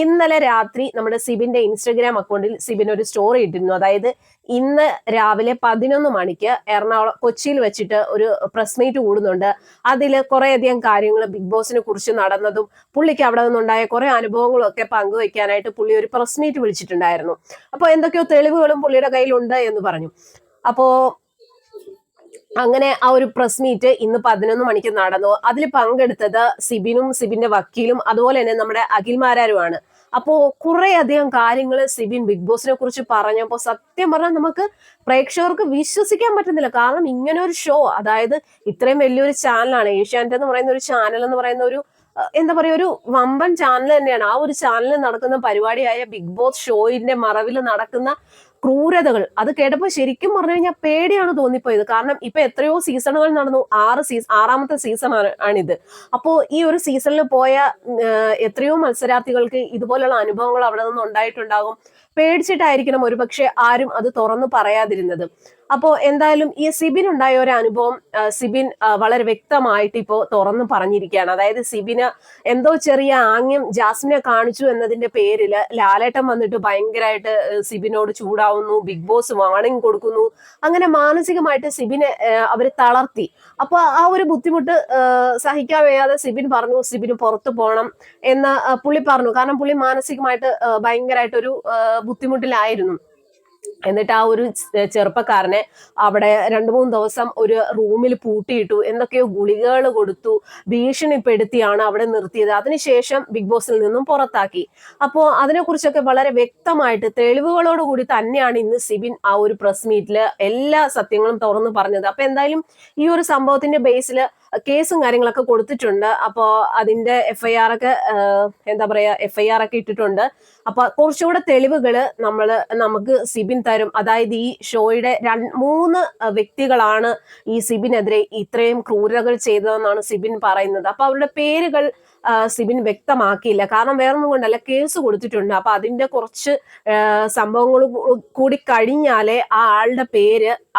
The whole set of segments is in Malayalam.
ഇന്നലെ രാത്രി നമ്മുടെ സിബിന്റെ ഇൻസ്റ്റഗ്രാം അക്കൗണ്ടിൽ സിബിൻ ഒരു സ്റ്റോറി ഇട്ടിരുന്നു. അതായത് ഇന്ന് രാവിലെ 11 മണിക്ക് കൊച്ചിയിൽ വെച്ചിട്ട് ഒരു പ്രസ് മീറ്റ് കൂടുന്നുണ്ട്. അതിൽ കുറേയധികം കാര്യങ്ങൾ ബിഗ് ബോസിനെ കുറിച്ച് നടന്നതും പുള്ളിക്ക് അവിടെ നിന്നുണ്ടായ കുറെ അനുഭവങ്ങളും ഒക്കെ പങ്കുവെക്കാനായിട്ട് പുള്ളി ഒരു പ്രസ് മീറ്റ് വിളിച്ചിട്ടുണ്ടായിരുന്നു. അപ്പോൾ എന്തൊക്കെയോ തെളിവുകളും പുള്ളിയുടെ കയ്യിലുണ്ട് എന്ന് പറഞ്ഞു. അപ്പോ അങ്ങനെ ആ ഒരു പ്രസ് മീറ്റ് ഇന്ന് 11 മണിക്ക് നടന്നു. അതിൽ പങ്കെടുത്തത് സിബിനും സിബിന്റെ വക്കീലും അതുപോലെ തന്നെ നമ്മുടെ അഖിൽമാരാരുമാണ്. അപ്പോ കുറെ അധികം കാര്യങ്ങൾ സിബിൻ ബിഗ് ബോസിനെ കുറിച്ച് പറഞ്ഞപ്പോൾ സത്യം പറഞ്ഞാൽ നമുക്ക് പ്രേക്ഷകർക്ക് വിശ്വസിക്കാൻ പറ്റുന്നില്ല. കാരണം ഇങ്ങനെ ഒരു ഷോ, അതായത് ഇത്രയും വലിയൊരു ചാനലാണ് ഏഷ്യാനെറ്റ് എന്ന് പറയുന്ന ഒരു ചാനൽ എന്ന് പറയുന്ന ഒരു എന്താ പറയാ ഒരു വമ്പൻ ചാനൽ തന്നെയാണ്. ആ ഒരു ചാനലിൽ നടക്കുന്ന പരിപാടിയായ ബിഗ് ബോസ് ഷോയിന്റെ മറവിൽ നടക്കുന്ന ക്രൂരതകൾ അത് കേട്ടപ്പോൾ ശരിക്കും പറഞ്ഞു കഴിഞ്ഞാൽ പേടിയാണ് തോന്നിപ്പോയത്. കാരണം ഇപ്പൊ എത്രയോ സീസണുകൾ നടന്നു, 6ാമത്തെ സീസൺ ആണിത്. അപ്പോ ഈ ഒരു സീസണിൽ പോയ എത്രയോ മത്സരാർത്ഥികൾക്ക് ഇതുപോലുള്ള അനുഭവങ്ങൾ അവിടെ നിന്ന് ഉണ്ടായിട്ടുണ്ടാകും. പേടിച്ചിട്ടായിരിക്കണം ഒരുപക്ഷെ ആരും അത് തുറന്നു പറയാതിരുന്നത്. അപ്പോ എന്തായാലും ഈ സിബിൻ ഉണ്ടായ ഒരു അനുഭവം സിബിൻ വളരെ വ്യക്തമായിട്ട് ഇപ്പോ തുറന്നു പറഞ്ഞിരിക്കുകയാണ്. അതായത് സിബിന് എന്തോ ചെറിയ ആംഗ്യം ജാസ്മിനെ കാണിച്ചു എന്നതിന്റെ പേരില് ലാലേട്ടൻ വന്നിട്ട് ഭയങ്കരമായിട്ട് സിബിനോട് ചൂടാവുന്നു, ബിഗ് ബോസ് വാർണിംഗ് കൊടുക്കുന്നു. അങ്ങനെ മാനസികമായിട്ട് സിബിനെ അവര് തളർത്തി. അപ്പൊ ആ ഒരു ബുദ്ധിമുട്ട് സഹിക്കാൻ വയ്യാതെ സിബിൻ പറഞ്ഞു സിബിന് പുറത്തു പോകണം എന്ന് പുള്ളി പറഞ്ഞു. കാരണം പുള്ളി മാനസികമായിട്ട് ഭയങ്കരമായിട്ടൊരു ബുദ്ധിമുട്ടിലായിരുന്നു. എന്നിട്ട് ആ ഒരു ചെറുപ്പക്കാരനെ അവിടെ 2-3 ദിവസം ഒരു റൂമിൽ പൂട്ടിയിട്ടു, എന്തൊക്കെയോ ഗുളികകൾ കൊടുത്തു, ഭീഷണിപ്പെടുത്തിയാണ് അവിടെ നിർത്തിയത്. അതിനുശേഷം ബിഗ് ബോസിൽ നിന്നും പുറത്താക്കി. അപ്പോൾ അതിനെക്കുറിച്ചൊക്കെ വളരെ വ്യക്തമായിട്ട് തെളിവുകളോടുകൂടി തന്നെയാണ് ഇന്ന് സിബിൻ ആ ഒരു പ്രസ് മീറ്റിൽ എല്ലാ സത്യങ്ങളും തുറന്നു പറഞ്ഞത്. അപ്പൊ എന്തായാലും ഈ ഒരു സംഭവത്തിന്റെ ബേസിൽ കേസും കാര്യങ്ങളൊക്കെ കൊടുത്തിട്ടുണ്ട്. അപ്പോൾ അതിന്റെ FIR ഒക്കെ FIR ഒക്കെ ഇട്ടിട്ടുണ്ട്. അപ്പൊ കുറച്ചുകൂടെ തെളിവുകൾ നമുക്ക് സിബിൻ തരും. അതായത് ഈ ഷോയുടെ 3 വ്യക്തികളാണ് ഈ സിബിനെതിരെ ഇത്രയും ക്രൂരതകൾ ചെയ്തതെന്നാണ് സിബിൻ പറയുന്നത്. അപ്പൊ അവരുടെ പേരുകൾ സിബിൻ വ്യക്തമാക്കിയില്ല. കാരണം വേറൊന്നും കൊണ്ടല്ല, കേസ് കൊടുത്തിട്ടുണ്ട്. അപ്പൊ അതിന്റെ കുറച്ച് സംഭവങ്ങൾ കൂടി കഴിഞ്ഞാലേ ആ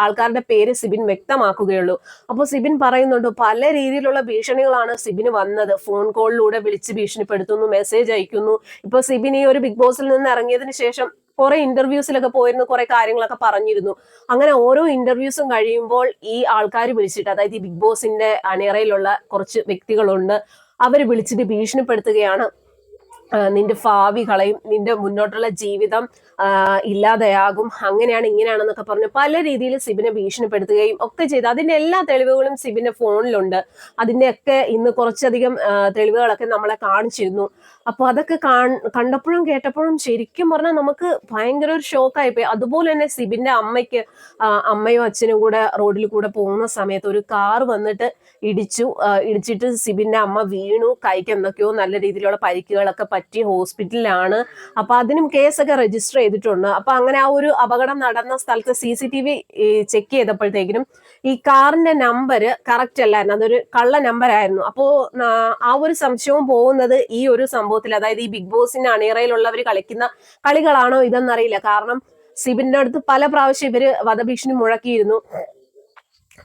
ആൾക്കാരുടെ പേര് സിബിൻ വ്യക്തമാക്കുകയുള്ളൂ. അപ്പൊ സിബിൻ പറയുന്നുണ്ട് പല രീതിയിലുള്ള ഭീഷണികളാണ് സിബിന് വന്നത്. ഫോൺ കോളിലൂടെ വിളിച്ച് ഭീഷണിപ്പെടുത്തുന്നു, മെസ്സേജ് അയക്കുന്നു. ഇപ്പൊ സിബിൻ ഈ ഒരു ബിഗ് ബോസിൽ നിന്ന് ഇറങ്ങിയതിനു ശേഷം കുറെ ഇന്റർവ്യൂസിലൊക്കെ പോയിരുന്നു, കുറെ കാര്യങ്ങളൊക്കെ പറഞ്ഞിരുന്നു. അങ്ങനെ ഓരോ ഇന്റർവ്യൂസും കഴിയുമ്പോൾ ഈ ആൾക്കാർ വിളിച്ചിട്ട്, അതായത് ഈ ബിഗ് ബോസിന്റെ അണിയറയിലുള്ള കുറച്ച് വ്യക്തികളുണ്ട്, അവർ വിളിച്ചിട്ട് ഭീഷണിപ്പെടുത്തുകയാണ്. നിന്റെ ഭാവി കളയും, നിന്റെ മുന്നോട്ടുള്ള ജീവിതം ഇല്ലാതെയാകും, അങ്ങനെയാണ് ഇങ്ങനെയാണെന്നൊക്കെ പറഞ്ഞു പല രീതിയിൽ സിബിനെ ഭീഷണിപ്പെടുത്തുകയും ഒക്കെ ചെയ്തു. അതിന്റെ എല്ലാ തെളിവുകളും സിബിന്റെ ഫോണിലുണ്ട്. അതിന്റെയൊക്കെ ഇന്ന് കുറച്ചധികം തെളിവുകളൊക്കെ നമ്മളെ കാണിച്ചിരുന്നു. അപ്പൊ അതൊക്കെ കണ്ടപ്പോഴും കേട്ടപ്പോഴും ശരിക്കും പറഞ്ഞാൽ നമുക്ക് ഭയങ്കര ഒരു ഷോക്കായിപ്പോയി. അതുപോലെ തന്നെ സിബിന്റെ അമ്മയും അച്ഛനും കൂടെ റോഡിൽ കൂടെ പോകുന്ന സമയത്ത് ഒരു കാർ വന്നിട്ട് ഇടിച്ചിട്ട് സിബിന്റെ അമ്മ വീണു, കൈക്ക് എന്തൊക്കെയോ നല്ല രീതിയിലുള്ള പരിക്കുകളൊക്കെ പറ്റി ഹോസ്പിറ്റലിലാണ്. അപ്പൊ അതിനും കേസൊക്കെ രജിസ്റ്റർ ചെയ്തിട്ടുണ്ട്. അപ്പൊ അങ്ങനെ ആ ഒരു അപകടം നടന്ന സ്ഥലത്ത് CCTV ചെക്ക് ചെയ്തപ്പോഴത്തേക്കിനും ഈ കാറിന്റെ നമ്പർ കറക്റ്റ് അല്ലായിരുന്നു, അതൊരു കള്ള നമ്പർ ആയിരുന്നു. അപ്പോ ആ ഒരു സംശയവും പോകുന്നത് ഈ ഒരു സംഭവത്തിൽ, അതായത് ഈ ബിഗ് ബോസിന്റെ അണിയറയിലുള്ളവർ കളിക്കുന്ന കളികളാണോ ഇതെന്നറിയില്ല. കാരണം സിബിന്റെ അടുത്ത് പല പ്രാവശ്യം ഇവര് വധഭീഷണി മുഴക്കിയിരുന്നു.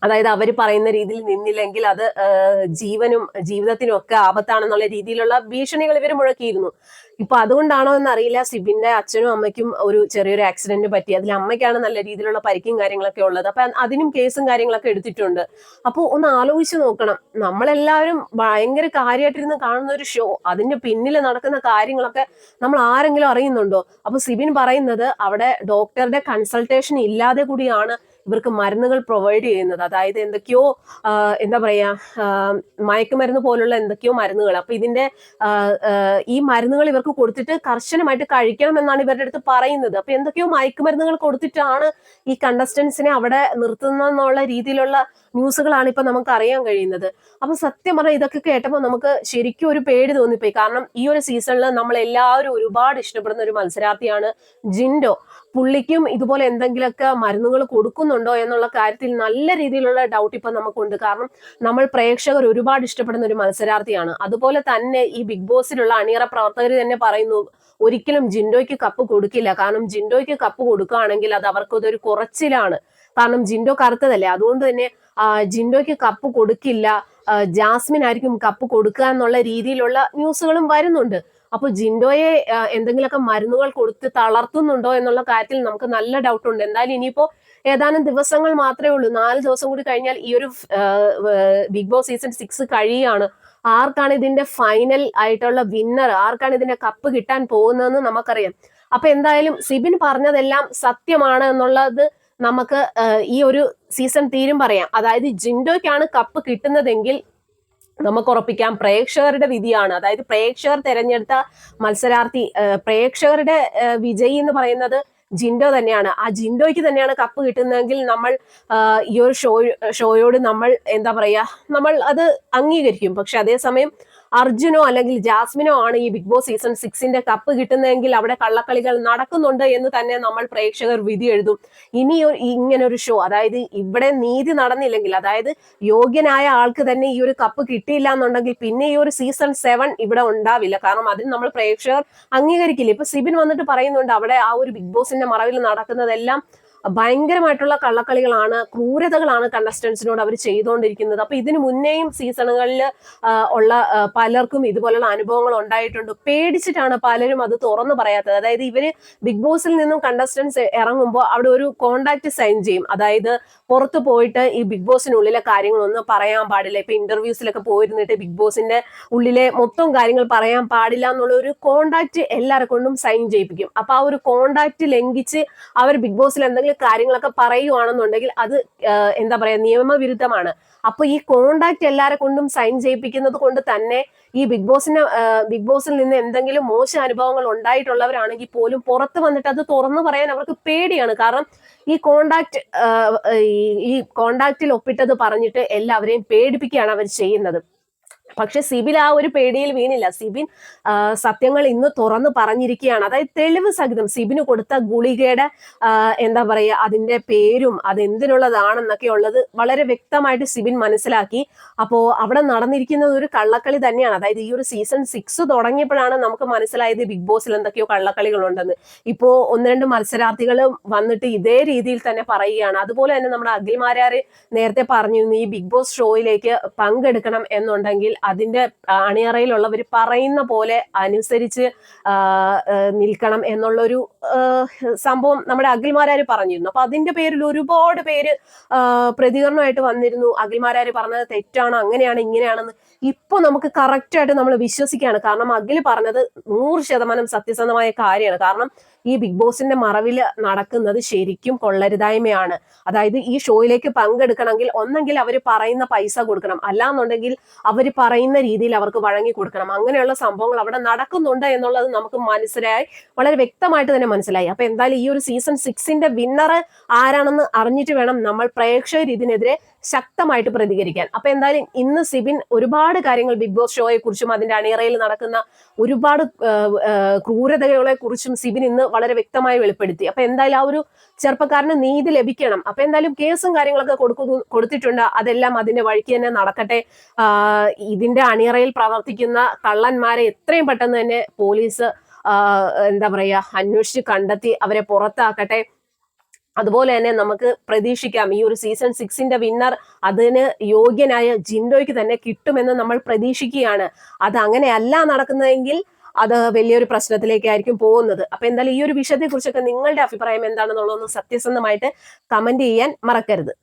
അതായത് അവർ പറയുന്ന രീതിയിൽ നിന്നില്ലെങ്കിൽ അത് ജീവിതത്തിനും ഒക്കെ ആപത്താണെന്നുള്ള രീതിയിലുള്ള ഭീഷണികൾ ഇവർ മുഴക്കിയിരുന്നു. ഇപ്പൊ അതുകൊണ്ടാണോ എന്നറിയില്ല, സിബിന്റെ അച്ഛനും അമ്മയ്ക്കും ഒരു ചെറിയൊരു ആക്സിഡന്റ് പറ്റി. അതിൽ അമ്മയ്ക്കാണ് നല്ല രീതിയിലുള്ള പരിക്കും കാര്യങ്ങളൊക്കെ ഉള്ളത്. അപ്പൊ അതിനും കേസും കാര്യങ്ങളൊക്കെ എടുത്തിട്ടുണ്ട്. അപ്പൊ ഒന്ന് ആലോചിച്ച് നോക്കണം, നമ്മളെല്ലാവരും ഭയങ്കര കാര്യമായിട്ടിരുന്ന് കാണുന്ന ഒരു ഷോ, അതിന്റെ പിന്നിൽ നടക്കുന്ന കാര്യങ്ങളൊക്കെ നമ്മൾ ആരെങ്കിലും അറിയുന്നുണ്ടോ? അപ്പൊ സിബിൻ പറയുന്നത് അവിടെ ഡോക്ടറുടെ കൺസൾട്ടേഷൻ ഇല്ലാതെ കൂടിയാണ് ഇവർക്ക് മരുന്നുകൾ പ്രൊവൈഡ് ചെയ്യുന്നത്. അതായത് എന്തൊക്കെയോ മയക്കുമരുന്ന് പോലുള്ള എന്തൊക്കെയോ മരുന്നുകൾ. അപ്പൊ ഇതിന്റെ ഈ മരുന്നുകൾ ഇവർക്ക് കൊടുത്തിട്ട് കർശനമായിട്ട് കഴിക്കണം എന്നാണ് ഇവരുടെ അടുത്ത് പറയുന്നത്. അപ്പൊ എന്തൊക്കെയോ മയക്കുമരുന്നുകൾ കൊടുത്തിട്ടാണ് ഈ കണ്ടസ്റ്റൻസിനെ അവിടെ നിർത്തുന്നുള്ള രീതിയിലുള്ള ന്യൂസുകളാണ് ഇപ്പൊ നമുക്ക് അറിയാൻ കഴിയുന്നത്. അപ്പൊ സത്യം പറഞ്ഞാൽ ഇതൊക്കെ കേട്ടപ്പോൾ നമുക്ക് ശരിക്കും ഒരു പേടി തോന്നിപ്പോയി. കാരണം ഈ ഒരു സീസണിൽ നമ്മൾ എല്ലാവരും ഒരുപാട് ഇഷ്ടപ്പെടുന്ന ഒരു മത്സരാർത്ഥിയാണ് ജിൻഡോ. പുള്ളിക്കും ഇതുപോലെ എന്തെങ്കിലുമൊക്കെ മരുന്നുകൾ കൊടുക്കുന്നുണ്ടോ എന്നുള്ള കാര്യത്തിൽ നല്ല രീതിയിലുള്ള ഡൗട്ട് ഇപ്പൊ നമുക്കുണ്ട്. കാരണം നമ്മൾ പ്രേക്ഷകർ ഒരുപാട് ഇഷ്ടപ്പെടുന്ന ഒരു മത്സരാർത്ഥിയാണ്. അതുപോലെ തന്നെ ഈ ബിഗ് ബോസിലുള്ള അണിയറ പ്രവർത്തകർ തന്നെ പറയുന്നു ഒരിക്കലും ജിൻഡോയ്ക്ക് കപ്പ് കൊടുക്കില്ല. കാരണം ജിൻഡോയ്ക്ക് കപ്പ് കൊടുക്കുകയാണെങ്കിൽ അത് അവർക്കതൊരു കുറച്ചിലാണ്. കാരണം ജിൻഡോ കറുത്തതല്ലേ, അതുകൊണ്ട് തന്നെ ജിൻഡോയ്ക്ക് കപ്പ് കൊടുക്കില്ല, ജാസ്മിൻ ആയിരിക്കും കപ്പ് കൊടുക്കുക എന്നുള്ള രീതിയിലുള്ള ന്യൂസുകളും വരുന്നുണ്ട്. അപ്പൊ ജിൻഡോയെ എന്തെങ്കിലുമൊക്കെ മരുന്നുകൾ കൊടുത്ത് തളർത്തുന്നുണ്ടോ എന്നുള്ള കാര്യത്തിൽ നമുക്ക് നല്ല ഡൗട്ട് ഉണ്ട്. എന്തായാലും ഇനിയിപ്പോ ഏതാനും ദിവസങ്ങൾ മാത്രമേ ഉള്ളൂ, 4 ദിവസം കൂടി കഴിഞ്ഞാൽ ഈ ഒരു ബിഗ് ബോസ് സീസൺ 6 കഴിയാണ്. ആർക്കാണ് ഇതിന്റെ ഫൈനൽ ആയിട്ടുള്ള വിന്നർ, ആർക്കാണ് ഇതിന്റെ കപ്പ് കിട്ടാൻ പോകുന്നതെന്ന് നമുക്കറിയാം. അപ്പൊ എന്തായാലും സിബിൻ പറഞ്ഞതെല്ലാം സത്യമാണ് എന്നുള്ളത് നമുക്ക് ഈ ഒരു സീസൺ തീരും പറയാം. അതായത് ജിൻഡോയ്ക്കാണ് കപ്പ് കിട്ടുന്നതെങ്കിൽ നമുക്ക് ഉറപ്പിക്കാം പ്രേക്ഷകരുടെ വിധിയാണ്. അതായത് പ്രേക്ഷകർ തെരഞ്ഞെടുത്ത മത്സരാർത്ഥി, പ്രേക്ഷകരുടെ വിജയി എന്ന് പറയുന്നത് ജിൻഡോ തന്നെയാണ്. ആ ജിൻഡോയ്ക്ക് തന്നെയാണ് കപ്പ് കിട്ടുന്നതെങ്കിൽ നമ്മൾ ഈ ഒരു ഷോയോട് നമ്മൾ എന്താ പറയാ, നമ്മൾ അത് അംഗീകരിക്കും. പക്ഷെ അതേസമയം അർജുനോ അല്ലെങ്കിൽ ജാസ്മിനോ ആണ് ഈ ബിഗ് ബോസ് സീസൺ 6ന്റെ കപ്പ് കിട്ടുന്നതെങ്കിൽ അവിടെ കള്ളക്കളികൾ നടക്കുന്നുണ്ട് എന്ന് തന്നെ നമ്മൾ പ്രേക്ഷകർ വിധി എഴുതും. ഇനി ഇങ്ങനൊരു ഷോ, അതായത് ഇവിടെ നീതി നടന്നില്ലെങ്കിൽ, അതായത് യോഗ്യനായ ആൾക്ക് തന്നെ ഈ ഒരു കപ്പ് കിട്ടിയില്ല എന്നുണ്ടെങ്കിൽ പിന്നെ ഈ ഒരു സീസൺ 7 ഇവിടെ ഉണ്ടാവില്ല. കാരണം അതിന് നമ്മൾ പ്രേക്ഷകർ അംഗീകരിക്കില്ല. ഇപ്പൊ സിബിൻ വന്നിട്ട് പറയുന്നുണ്ട് അവിടെ ആ ഒരു ബിഗ് ബോസിന്റെ മറവിൽ നടക്കുന്നതെല്ലാം ഭയങ്കരമായിട്ടുള്ള കള്ളക്കളികളാണ്, ക്രൂരതകളാണ് കണ്ടസ്റ്റൻസിനോട് അവർ ചെയ്തുകൊണ്ടിരിക്കുന്നത്. അപ്പൊ ഇതിനു മുന്നേയും സീസണുകളിൽ ഉള്ള പലർക്കും ഇതുപോലുള്ള അനുഭവങ്ങൾ ഉണ്ടായിട്ടുണ്ട്. പേടിച്ചിട്ടാണ് പലരും അത് തുറന്നു പറയാത്തത്. അതായത് ഇവര് ബിഗ് ബോസിൽ നിന്നും കണ്ടസ്റ്റൻസ് ഇറങ്ങുമ്പോൾ അവിടെ ഒരു കോണ്ടാക്ട് സൈൻ ചെയ്യും. അതായത് പുറത്തു പോയിട്ട് ഈ ബിഗ് ബോസിനുള്ളിലെ കാര്യങ്ങളൊന്നും പറയാൻ പാടില്ല. ഇപ്പൊ ഇന്റർവ്യൂസിലൊക്കെ പോയിരുന്നിട്ട് ബിഗ് ബോസിന്റെ ഉള്ളിലെ മൊത്തം കാര്യങ്ങൾ പറയാൻ പാടില്ല എന്നുള്ള ഒരു കോണ്ടാക്ട് എല്ലാരെ കൊണ്ടും സൈൻ ചെയ്യിപ്പിക്കും. അപ്പൊ ആ ഒരു കോണ്ടാക്ട് ലംഘിച്ച് അവർ ബിഗ് ബോസിൽ എന്തെങ്കിലും കാര്യങ്ങളൊക്കെ പറയുവാണെന്നുണ്ടെങ്കിൽ അത് എന്താ പറയാ, നിയമവിരുദ്ധമാണ്. അപ്പൊ ഈ കോണ്ടാക്ട് എല്ലാരെ കൊണ്ടും സൈൻ ചെയ്യിപ്പിക്കുന്നത് കൊണ്ട് തന്നെ ഈ ബിഗ് ബോസിൽ നിന്ന് എന്തെങ്കിലും മോശം അനുഭവങ്ങൾ ഉണ്ടായിട്ടുള്ളവരാണെങ്കിൽ പോലും പുറത്ത് വന്നിട്ട് അത് തുറന്നു പറയാൻ അവർക്ക് പേടിയാണ്. കാരണം ഈ കോണ്ടാക്റ്റിൽ ഒപ്പിട്ടത് പറഞ്ഞിട്ട് എല്ലാവരെയും പേടിപ്പിക്കുകയാണ് അവർ ചെയ്യുന്നത്. പക്ഷെ സിബിൻ ആ ഒരു പേടിയിൽ വീണില്ല. സിബിൻ സത്യങ്ങൾ ഇന്ന് തുറന്നു പറഞ്ഞിരിക്കുകയാണ്. അതായത് തെളിവ് സഹിതം സിബിന് കൊടുത്ത ഗുളികയുടെ എന്താ പറയുക, അതിന്റെ പേരും അതെന്തിനുള്ളതാണെന്നൊക്കെ ഉള്ളത് വളരെ വ്യക്തമായിട്ട് സിബിൻ മനസ്സിലാക്കി. അപ്പോ അവിടെ നടന്നിരിക്കുന്നത് ഒരു കള്ളക്കളി തന്നെയാണ്. അതായത് ഈ ഒരു സീസൺ 6 തുടങ്ങിയപ്പോഴാണ് നമുക്ക് മനസ്സിലായത് ബിഗ് ബോസിൽ എന്തൊക്കെയോ കള്ളക്കളികൾ ഉണ്ടെന്ന്. ഇപ്പോ 1-2 മത്സരാർത്ഥികൾ വന്നിട്ട് ഇതേ രീതിയിൽ തന്നെ പറയുകയാണ്. അതുപോലെ തന്നെ നമ്മുടെ അഖിൽമാരാര് നേരത്തെ പറഞ്ഞിരുന്നു ഈ ബിഗ് ബോസ് ഷോയിലേക്ക് പങ്കെടുക്കണം എന്നുണ്ടെങ്കിൽ അതിന്റെ അണിയറയിലുള്ളവർ പറയുന്ന പോലെ അനുസരിച്ച് നിൽക്കണം എന്നുള്ളൊരു സംഭവം നമ്മുടെ അഖിൽമാരാര് പറഞ്ഞിരുന്നു. അപ്പൊ അതിന്റെ പേരിൽ ഒരുപാട് പേര് പ്രതികരണമായിട്ട് വന്നിരുന്നു. അഖിൽമാരാര് പറഞ്ഞത് തെറ്റാണ്, അങ്ങനെയാണ്, ഇങ്ങനെയാണെന്ന്. ഇപ്പൊ നമുക്ക് കറക്റ്റ് ആയിട്ട് നമ്മൾ വിശ്വസിക്കുകയാണ്. കാരണം അഖിൽ പറഞ്ഞത് 100% സത്യസന്ധമായ കാര്യമാണ്. കാരണം ഈ ബിഗ് ബോസിന്റെ മറവിൽ നടക്കുന്നത് ശരിക്കും കൊള്ളരുതായ്മയാണ്. അതായത് ഈ ഷോയിലേക്ക് പങ്കെടുക്കണമെങ്കിൽ ഒന്നെങ്കിൽ അവർ പറയുന്ന പൈസ കൊടുക്കണം, അല്ലാന്നുണ്ടെങ്കിൽ അവർ പറയുന്ന രീതിയിൽ അവർക്ക് വഴങ്ങി കൊടുക്കണം. അങ്ങനെയുള്ള സംഭവങ്ങൾ അവിടെ നടക്കുന്നുണ്ട് എന്നുള്ളത് നമുക്ക് മനസ്സിലായി, വളരെ വ്യക്തമായിട്ട് തന്നെ മനസ്സിലായി. അപ്പൊ എന്തായാലും ഈ ഒരു സീസൺ 6ന്റെ വിന്നർ ആരാണെന്ന് അറിഞ്ഞിട്ട് വേണം നമ്മൾ പ്രേക്ഷകർ ഇതിനെതിരെ ശക്തമായിട്ട് പ്രതികരിക്കാൻ. അപ്പൊ എന്തായാലും ഇന്ന് സിബിൻ ഒരുപാട് കാര്യങ്ങൾ ബിഗ് ബോസ് ഷോയെ കുറിച്ചും അതിന്റെ അണിയറയിൽ നടക്കുന്ന ഒരുപാട് ക്രൂരതകളെ കുറിച്ചും സിബിൻ ഇന്ന് വളരെ വ്യക്തമായി വെളിപ്പെടുത്തി. അപ്പൊ എന്തായാലും ആ ഒരു ചെറുപ്പക്കാരന് നീതി ലഭിക്കണം. അപ്പൊ എന്തായാലും കേസും കാര്യങ്ങളൊക്കെ കൊടുത്തിട്ടുണ്ട്. അതെല്ലാം അതിന്റെ വഴിക്ക് തന്നെ നടക്കട്ടെ. ഇതിന്റെ അണിയറയിൽ പ്രവർത്തിക്കുന്ന കള്ളന്മാരെ എത്രയും പെട്ടെന്ന് തന്നെ പോലീസ് എന്താ പറയാ അന്വേഷിച്ച് കണ്ടെത്തി അവരെ പുറത്താക്കട്ടെ. അതുപോലെ തന്നെ നമുക്ക് പ്രതീക്ഷിക്കാം ഈ ഒരു സീസൺ 6ന്റെ വിന്നർ അതിന് യോഗ്യനായ ജിൻഡോയ്ക്ക് തന്നെ കിട്ടുമെന്ന് നമ്മൾ പ്രതീക്ഷിക്കുകയാണ്. അത് അങ്ങനെയല്ല നടക്കുന്നതെങ്കിൽ അത് വലിയൊരു പ്രശ്നത്തിലേക്കായിരിക്കും പോകുന്നത്. അപ്പൊ എന്തായാലും ഈ ഒരു വിഷയത്തെ കുറിച്ചൊക്കെ നിങ്ങളുടെ അഭിപ്രായം എന്താണെന്നുള്ളതൊന്ന് സത്യസന്ധമായിട്ട് കമന്റ് ചെയ്യാൻ മറക്കരുത്.